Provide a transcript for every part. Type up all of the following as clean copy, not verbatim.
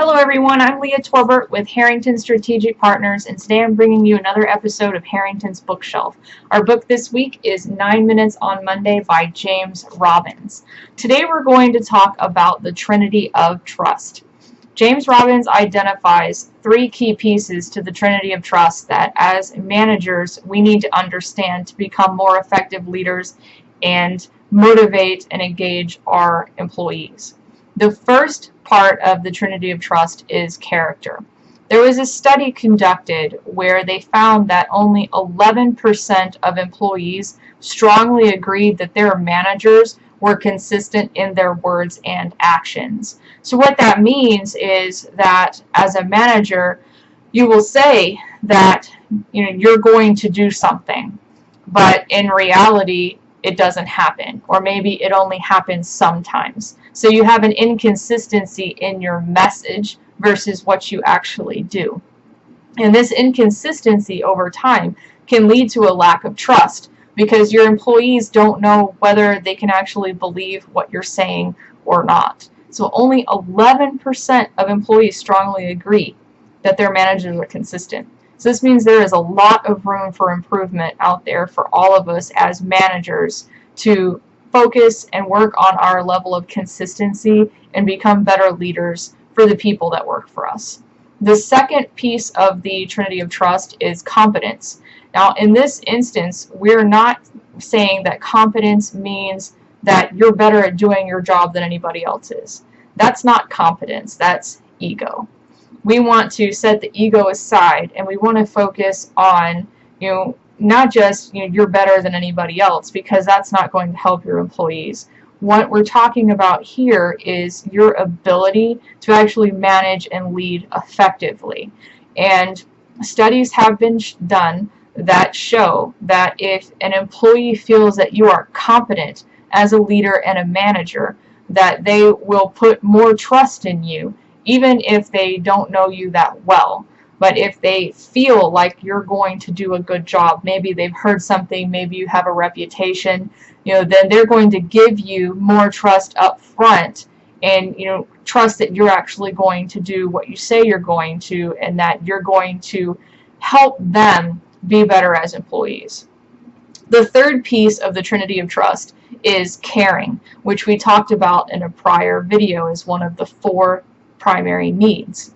Hello everyone, I'm Leah Torbert with Harrington Strategic Partners, and today I'm bringing you another episode of Harrington's Bookshelf. Our book this week is 9 Minutes on Monday by James Robbins. Today we're going to talk about the Trinity of Trust. James Robbins identifies three key pieces to the Trinity of Trust that as managers we need to understand to become more effective leaders and motivate and engage our employees. The first part of the Trinity of Trust is character. There was a study conducted where they found that only 11% of employees strongly agreed that their managers were consistent in their words and actions. So what that means is that as a manager, you will say that you're going to do something, but in reality, it doesn't happen, or maybe it only happens sometimes. So you have an inconsistency in your message versus what you actually do. And this inconsistency over time can lead to a lack of trust because your employees don't know whether they can actually believe what you're saying or not. So only 11% of employees strongly agree that their managers are consistent. So this means there is a lot of room for improvement out there for all of us as managers to focus and work on our level of consistency and become better leaders for the people that work for us. The second piece of the Trinity of Trust is competence. Now, in this instance, we're not saying that competence means that you're better at doing your job than anybody else is. That's not competence, that's ego. We want to set the ego aside and we want to focus on, not just you're better than anybody else, because that's not going to help your employees. What we're talking about here is your ability to actually manage and lead effectively. And studies have been done that show that if an employee feels that you are competent as a leader and a manager, that they will put more trust in you, even if they don't know you that well. But if they feel like you're going to do a good job, maybe they've heard something, maybe you have a reputation, then they're going to give you more trust up front and trust that you're actually going to do what you say you're going to, and that you're going to help them be better as employees. The third piece of the Trinity of Trust is caring, which we talked about in a prior video as one of the 4 primary needs.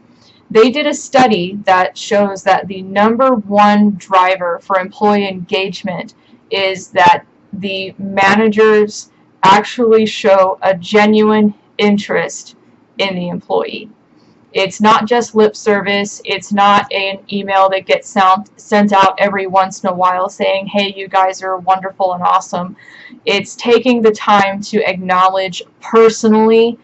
They did a study that shows that the #1 driver for employee engagement is that the managers actually show a genuine interest in the employee. It's not just lip service. It's not an email that gets sent out every once in a while saying, hey, you guys are wonderful and awesome. It's taking the time to acknowledge personally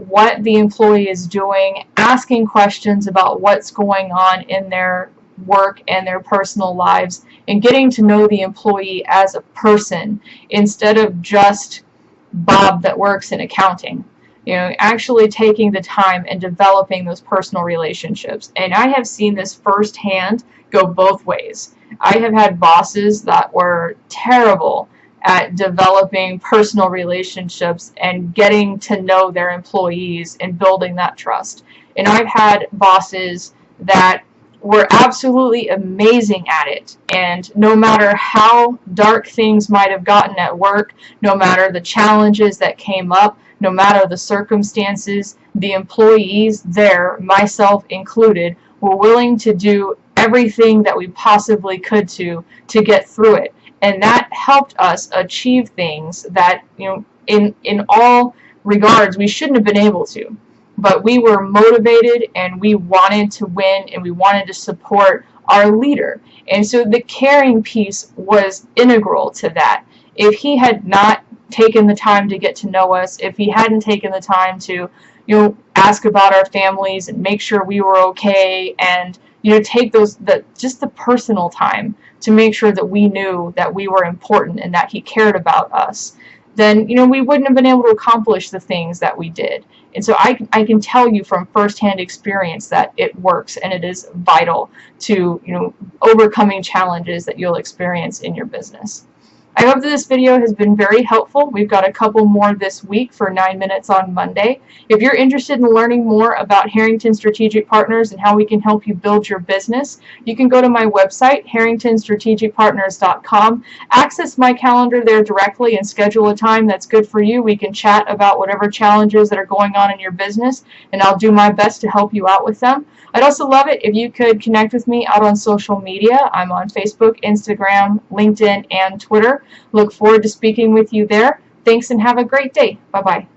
what the employee is doing, asking questions about what's going on in their work and their personal lives, and getting to know the employee as a person instead of just Bob that works in accounting. Actually taking the time and developing those personal relationships. And I have seen this firsthand go both ways. I have had bosses that were terrible at developing personal relationships and getting to know their employees and building that trust. And I've had bosses that were absolutely amazing at it, and no matter how dark things might have gotten at work, no matter the challenges that came up, no matter the circumstances, the employees there, myself included, were willing to do everything that we possibly could to get through it. And that helped us achieve things that, in all regards, we shouldn't have been able to. But we were motivated and we wanted to win and we wanted to support our leader. And so the caring piece was integral to that. If he had not taken the time to get to know us, if he hadn't taken the time to, ask about our families and make sure we were okay, and take just the personal time to make sure that we knew that we were important and that he cared about us, then we wouldn't have been able to accomplish the things that we did. And so I can tell you from firsthand experience that it works, and it is vital to overcoming challenges that you'll experience in your business. I hope that this video has been very helpful. We've got a couple more this week for 9 minutes on Monday. If you're interested in learning more about Harrington Strategic Partners and how we can help you build your business, you can go to my website, harringtonstrategicpartners.com. Access my calendar there directly and schedule a time that's good for you. We can chat about whatever challenges that are going on in your business, and I'll do my best to help you out with them. I'd also love it if you could connect with me out on social media. I'm on Facebook, Instagram, LinkedIn, and Twitter. Look forward to speaking with you there. Thanks and have a great day. Bye-bye.